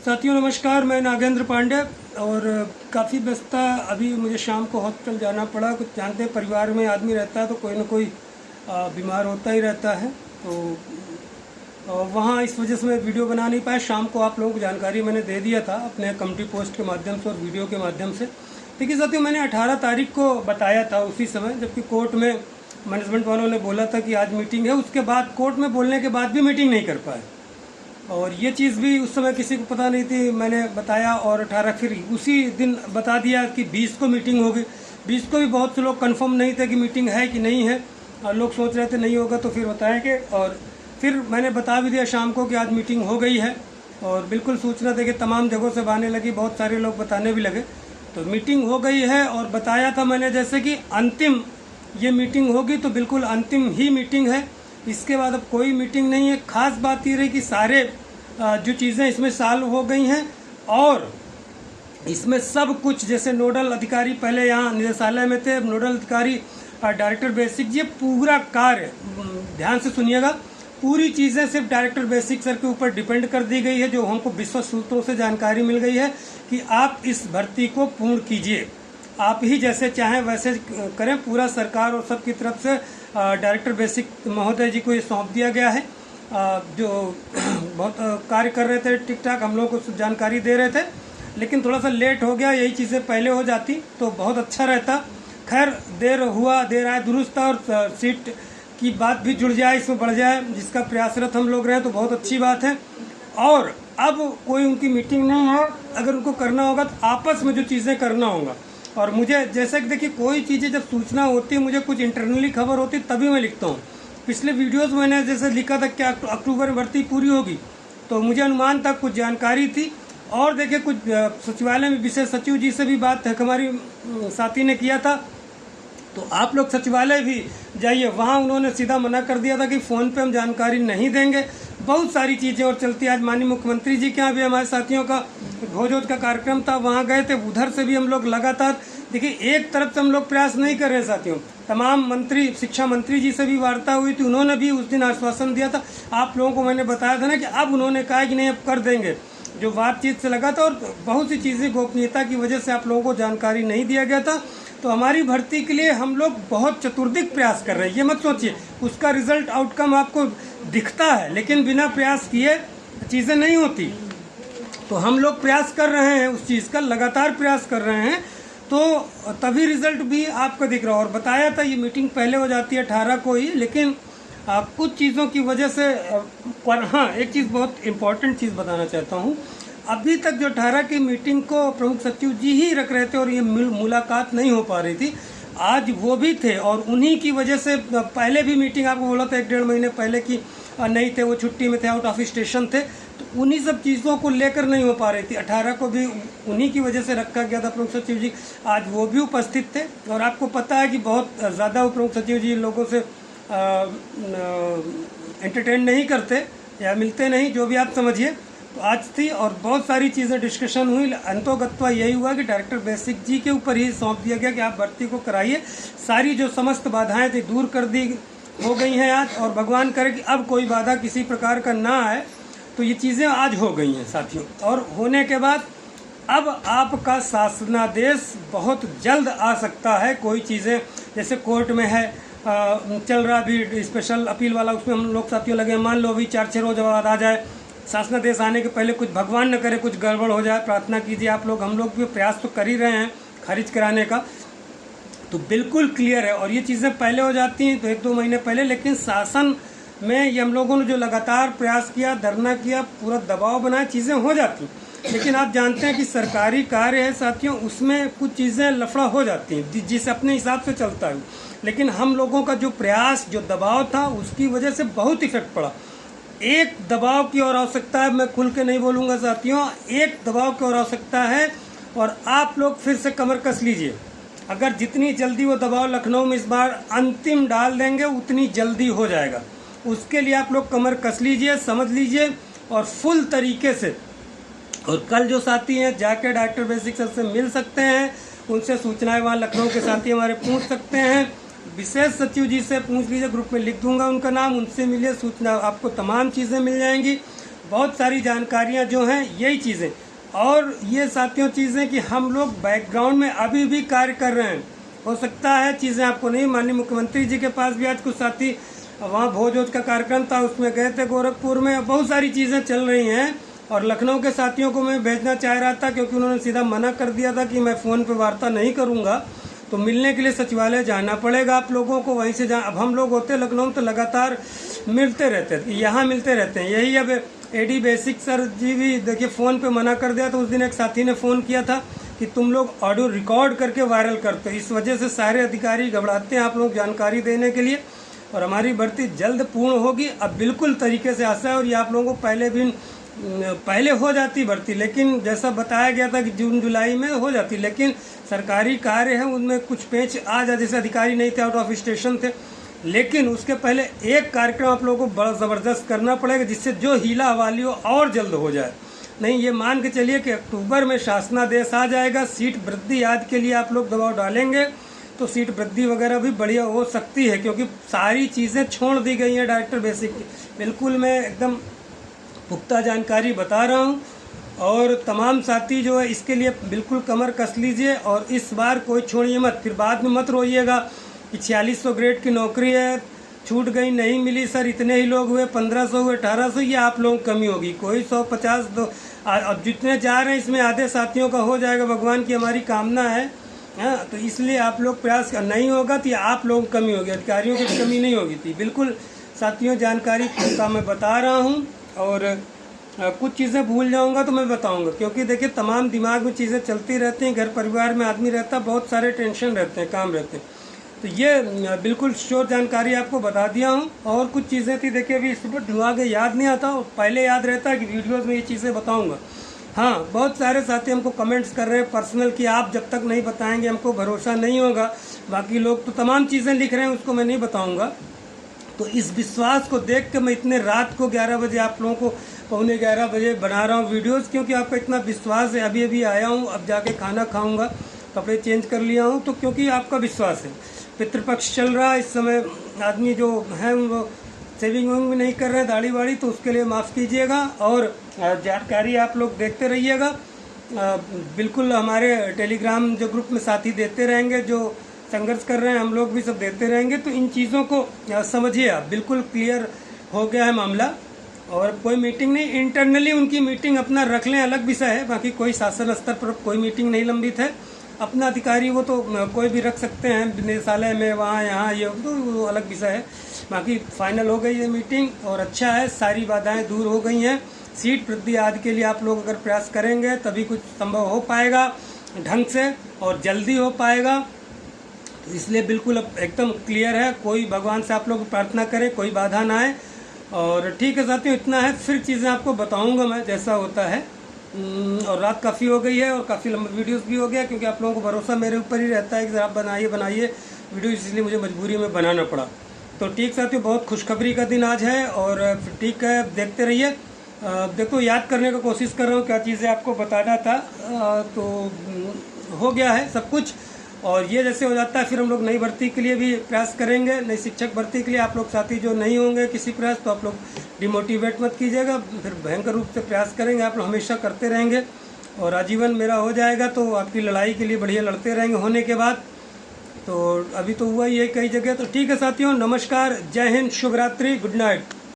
साथियों नमस्कार, मैं नागेंद्र पांडे। और काफ़ी व्यस्तता, अभी मुझे शाम को हॉस्पिटल जाना पड़ा। कुछ जानते हैं, परिवार में आदमी रहता है तो कोई ना कोई बीमार होता ही रहता है। तो वहाँ इस वजह से मैं वीडियो बना नहीं पाया। शाम को आप लोगों को जानकारी मैंने दे दिया था अपने कम्युनिटी पोस्ट के माध्यम से और वीडियो के माध्यम से। देखिए साथियों, मैंने 18 तारीख को बताया था उसी समय, जबकि कोर्ट में मैनेजमेंट वालों ने बोला था कि आज मीटिंग है। उसके बाद कोर्ट में बोलने के बाद भी मीटिंग नहीं कर पाए, और ये चीज़ भी उस समय किसी को पता नहीं थी। मैंने बताया और 18 फिर उसी दिन बता दिया कि 20 को मीटिंग होगी। 20 को भी बहुत से लोग कंफर्म नहीं थे कि मीटिंग है कि नहीं है, और लोग सोच रहे थे नहीं होगा तो फिर बताएंगे। और फिर मैंने बता भी दिया शाम को कि आज मीटिंग हो गई है, और बिल्कुल सूचना देके तमाम जगहों से आने लगी, बहुत सारे लोग बताने भी लगे। तो मीटिंग हो गई है, और बताया था मैंने जैसे कि अंतिम ये मीटिंग होगी, तो बिल्कुल अंतिम ही मीटिंग है। इसके बाद अब कोई मीटिंग नहीं है। खास बात ये रही कि सारे जो चीज़ें इसमें सॉल्व हो गई हैं, और इसमें सब कुछ जैसे नोडल अधिकारी पहले यहाँ निदेशालय में थे, नोडल अधिकारी डायरेक्टर बेसिक जी, पूरा कार्य ध्यान से सुनिएगा, पूरी चीज़ें सिर्फ डायरेक्टर बेसिक सर के ऊपर डिपेंड कर दी गई है। जो हमको विश्वस्त सूत्रों से जानकारी मिल गई है कि आप इस भर्ती को पूर्ण कीजिए, आप ही जैसे चाहें वैसे करें। पूरा सरकार और सबकी तरफ से डायरेक्टर बेसिक महोदय जी को ये सौंप दिया गया है, जो बहुत कार्य कर रहे थे ठीक ठाक, हम लोग को जानकारी दे रहे थे। लेकिन थोड़ा सा लेट हो गया, यही चीज़ें पहले हो जाती तो बहुत अच्छा रहता। खैर, देर आए दुरुस्त, और सीट की बात भी जुड़ जाए, इसमें बढ़ जाए, जिसका प्रयासरत हम लोग रहे तो बहुत अच्छी बात है। और अब कोई उनकी मीटिंग नहीं है, अगर उनको करना होगा तो आपस में जो चीज़ें करना होगा। और मुझे जैसे कि देखिए, कोई चीज़ें जब सूचना होती है, मुझे कुछ इंटरनली खबर होती तभी मैं लिखता हूँ। पिछले वीडियोस मैंने जैसे लिखा था कि अक्टूबर में भर्ती पूरी होगी, तो मुझे अनुमान था, कुछ जानकारी थी। और देखिए, कुछ सचिवालय में विशेष सचिव जी से भी बात हमारी साथी ने किया था, तो आप लोग सचिवालय भी जाइए, वहाँ उन्होंने सीधा मना कर दिया था कि फ़ोन पे हम जानकारी नहीं देंगे। बहुत सारी चीज़ें और चलती। आज माननीय मुख्यमंत्री जी के यहाँ भी हमारे साथियों का भोज का कार्यक्रम था, वहाँ गए थे, उधर से भी हम लोग लगातार। देखिए, एक तरफ से हम लोग प्रयास नहीं कर रहे साथियों, तमाम मंत्री, शिक्षा मंत्री जी से भी वार्ता हुई थी, उन्होंने भी उस दिन आश्वासन दिया था। आप लोगों को मैंने बताया था ना कि अब उन्होंने कहा कि नहीं, अब कर देंगे, जो बातचीत से लगा था। और बहुत सी चीज़ें गोपनीयता की वजह से आप लोगों को जानकारी नहीं दिया गया था। तो हमारी भर्ती के लिए हम लोग बहुत चतुर्दिक प्रयास कर रहे हैं, ये मत सोचिए उसका रिजल्ट आउटकम आपको दिखता है, लेकिन बिना प्रयास किए चीज़ें नहीं होती। तो हम लोग प्रयास कर रहे हैं, उस चीज़ का लगातार प्रयास कर रहे हैं, तो तभी रिजल्ट भी आपको दिख रहा है। और बताया था ये मीटिंग पहले हो जाती है 18 को ही, लेकिन कुछ चीज़ों की वजह से हाँ, एक चीज़ बहुत इम्पोर्टेंट चीज़ बताना चाहता हूँ। अभी तक जो 18 की मीटिंग को प्रमुख सचिव जी ही रख रहे थे, और ये मुलाकात नहीं हो पा रही थी। आज वो भी थे, और उन्हीं की वजह से पहले भी मीटिंग आपको बोला था 1-1.5 महीने पहले की नहीं थे, वो छुट्टी में थे, आउट ऑफ स्टेशन थे, तो उन्हीं सब चीज़ों को लेकर नहीं हो पा रही थी। 18 को भी उन्हीं की वजह से रखा गया था प्रमुख सचिव जी, आज वो भी उपस्थित थे। और आपको पता है कि बहुत ज़्यादा वो प्रमुख सचिव जी लोगों से एंटरटेन नहीं करते या मिलते नहीं, जो भी आप समझिए। तो आज थी, और बहुत सारी चीज़ें डिस्कशन हुई। अंतोगत्वा यही हुआ कि डायरेक्टर बेसिक जी के ऊपर ही सौंप दिया गया कि आप भर्ती को कराइए। सारी जो समस्त बाधाएं थी दूर कर दी हो गई हैं आज, और भगवान करे कि अब कोई बाधा किसी प्रकार का ना आए। तो ये चीज़ें आज हो गई हैं साथियों, और होने के बाद अब आपका शासनादेश बहुत जल्द आ सकता है। कोई चीज़ें जैसे कोर्ट में है, चल रहा भी स्पेशल अपील वाला, उसमें हम लोग साथियों लगे। मान लो अभी 4-6 रोज बाद आ जाए, शासनादेश आने के पहले कुछ भगवान न करे कुछ गड़बड़ हो जाए, प्रार्थना कीजिए आप लोग। हम लोग भी प्रयास तो कर ही रहे हैं खारिज कराने का, तो बिल्कुल क्लियर है। और ये चीज़ें पहले हो जाती हैं तो 1-2 महीने पहले, लेकिन शासन में ये हम लोगों ने जो लगातार प्रयास किया, धरना किया, पूरा दबाव बनाया, चीज़ें हो जाती। लेकिन आप जानते हैं कि सरकारी कार्य है साथियों, उसमें कुछ चीज़ें लफड़ा हो जाती हैं, जिसे अपने हिसाब से चलता है। लेकिन हम लोगों का जो प्रयास, जो दबाव था, उसकी वजह से बहुत इफेक्ट पड़ा। एक दबाव की और आवश्यकता है, मैं खुल के नहीं बोलूँगा साथियों, एक दबाव की और आवश्यकता है। और आप लोग फिर से कमर कस लीजिए, अगर जितनी जल्दी वो दबाव लखनऊ में इस बार अंतिम डाल देंगे, उतनी जल्दी हो जाएगा। उसके लिए आप लोग कमर कस लीजिए, समझ लीजिए, और फुल तरीके से। और कल जो साथी हैं जाके डायरेक्टर बेसिक सर से मिल सकते हैं, उनसे सूचनाएं वहाँ लखनऊ के साथी हमारे पूछ सकते हैं। विशेष सचिव जी से पूछ लीजिए, ग्रुप में लिख दूंगा उनका नाम, उनसे मिलिए, सूचना आपको तमाम चीज़ें मिल जाएंगी। बहुत सारी जानकारियां जो हैं यही चीज़ें, और ये साथियों चीज़ें कि हम लोग बैकग्राउंड में अभी भी कार्य कर रहे हैं। हो सकता है चीज़ें आपको नहीं, माननीय मुख्यमंत्री जी के पास भी आज कुछ साथी वहाँ भोज वोज का कार्यक्रम था, उसमें गए थे गोरखपुर में, बहुत सारी चीज़ें चल रही हैं। और लखनऊ के साथियों को मैं भेजना चाह रहा था, क्योंकि उन्होंने सीधा मना कर दिया था कि मैं फ़ोन पे वार्ता नहीं करूँगा, तो मिलने के लिए सचिवालय जाना पड़ेगा आप लोगों को। वहीं से अब हम लोग होते लखनऊ तो लगातार मिलते रहते थे, यहाँ मिलते रहते हैं। यही अब एडी बेसिक सर जी भी देखिए फ़ोन पे मना कर दिया। तो उस दिन एक साथी ने फ़ोन किया था कि तुम लोग ऑडियो रिकॉर्ड करके वायरल करते हो, इस वजह से सारे अधिकारी घबराते हैं आप लोग जानकारी देने के लिए। और हमारी भर्ती जल्द पूर्ण होगी, अब बिल्कुल तरीके से आशा है। और ये आप लोगों को पहले हो जाती भर्ती, लेकिन जैसा बताया गया था कि जून जुलाई में हो जाती, लेकिन सरकारी कार्य है उनमें कुछ पेच आ जाए, जैसे अधिकारी नहीं थे, आउट ऑफ स्टेशन थे। लेकिन उसके पहले एक कार्यक्रम आप लोगों को बड़ा ज़बरदस्त करना पड़ेगा, जिससे जो हीला हवाली हो और जल्द हो जाए। नहीं, ये मान के चलिए कि अक्टूबर में शासनादेश आ जाएगा। सीट वृद्धि याद के लिए आप लोग दबाव डालेंगे तो सीट वृद्धि वगैरह भी बढ़िया हो सकती है, क्योंकि सारी चीज़ें छोड़ दी गई हैं डायरेक्टर बेसिक की। बिल्कुल मैं एकदम पुख्ता जानकारी बता रहा हूँ। और तमाम साथी जो है इसके लिए बिल्कुल कमर कस लीजिए, और इस बार कोई छोड़िए मत, फिर बाद में मत रोइएगा कि 4600 ग्रेड की नौकरी है, छूट गई, नहीं मिली सर, इतने ही लोग हुए, 1500 हुए, 1800, ये आप लोगों की कमी होगी। कोई 150 दो, अब जितने जा रहे हैं इसमें आधे साथियों का हो जाएगा, भगवान की हमारी कामना है। हाँ, तो इसलिए आप लोग प्रयास नहीं होगा तो आप लोगों की कमी होगी, अधिकारियों की कमी नहीं होगी थी। बिल्कुल साथियों जानकारी का मैं बता रहा हूँ, और कुछ चीज़ें भूल जाऊंगा तो मैं बताऊंगा, क्योंकि देखिए तमाम दिमाग में चीज़ें चलती रहती हैं, घर परिवार में आदमी रहता है, बहुत सारे टेंशन रहते हैं, काम रहते हैं। तो ये बिल्कुल श्योर जानकारी आपको बता दिया हूँ। और कुछ चीज़ें थी देखिए अभी इस पर दिमाग याद नहीं आता, पहले याद रहता है कि वीडियोज़ में ये चीज़ें बताऊँगा। हाँ, बहुत सारे साथी हमको कमेंट्स कर रहे हैं पर्सनल कि आप जब तक नहीं बताएंगे हमको भरोसा नहीं होगा। बाकी लोग तो तमाम चीज़ें लिख रहे हैं, उसको मैं नहीं बताऊँगा। तो इस विश्वास को देख के मैं इतने रात को 11 बजे आप लोगों को 11:15 बजे बना रहा हूँ वीडियोस, क्योंकि आपका इतना विश्वास है। अभी अभी आया हूँ, अब जाके खाना खाऊंगा, कपड़े चेंज कर लिया हूँ, तो क्योंकि आपका विश्वास है। पितृपक्ष चल रहा है इस समय, आदमी जो है वो सेविंग वेविंग भी नहीं कर रहे हैं, दाढ़ी वाड़ी, तो उसके लिए माफ़ कीजिएगा। और जानकारी आप लोग देखते रहिएगा। बिल्कुल हमारे टेलीग्राम जो ग्रुप में साथी देते रहेंगे, जो संघर्ष कर रहे हैं, हम लोग भी सब देते रहेंगे। तो इन चीज़ों को समझिए आप, बिल्कुल क्लियर हो गया है मामला। और कोई मीटिंग नहीं, इंटरनली उनकी मीटिंग अपना रख लें, अलग विषय है। बाकी कोई शासन स्तर पर कोई मीटिंग नहीं लंबित है। अपना अधिकारी वो तो कोई भी रख सकते हैं निदेशालय में, वहाँ यहाँ, ये तो वो अलग विषय है। बाकी फाइनल हो गई है मीटिंग, और अच्छा है, सारी बाधाएं दूर हो गई हैं। सीट वृद्धि आदि के लिए आप लोग अगर प्रयास करेंगे तभी कुछ संभव हो पाएगा ढंग से, और जल्दी हो पाएगा। तो इसलिए बिल्कुल अब एकदम क्लियर है। कोई भगवान से आप लोग प्रार्थना करें, कोई बाधा ना आए। और ठीक है साथियों, इतना है, फिर चीज़ें आपको बताऊंगा मैं जैसा होता है। और रात काफ़ी हो गई है, और काफ़ी लंबा वीडियोस भी हो गया, क्योंकि आप लोगों को भरोसा मेरे ऊपर ही रहता है कि आप बनाइए वीडियो, इसलिए मुझे मजबूरी में बनाना पड़ा। तो ठीक साथियों, बहुत खुशखबरी का दिन आज है, और ठीक है, देखते रहिए। देखो, याद करने की कोशिश कर रहा हूँ क्या चीज़ें आपको बताना था। तो हो गया है सब कुछ। और ये जैसे हो जाता है, फिर हम लोग नई भर्ती के लिए भी प्रयास करेंगे, नई शिक्षक भर्ती के लिए। आप लोग साथी जो नहीं होंगे किसी प्रयास, तो आप लोग डिमोटिवेट मत कीजिएगा, फिर भयंकर रूप से प्रयास करेंगे। आप लोग हमेशा करते रहेंगे, और आजीवन मेरा हो जाएगा, तो आपकी लड़ाई के लिए बढ़िया लड़ते रहेंगे होने के बाद। तो अभी तो हुआ ही है कई जगह। तो ठीक है साथियों, नमस्कार, जय हिंद, शुभ रात्रि, गुड नाइट।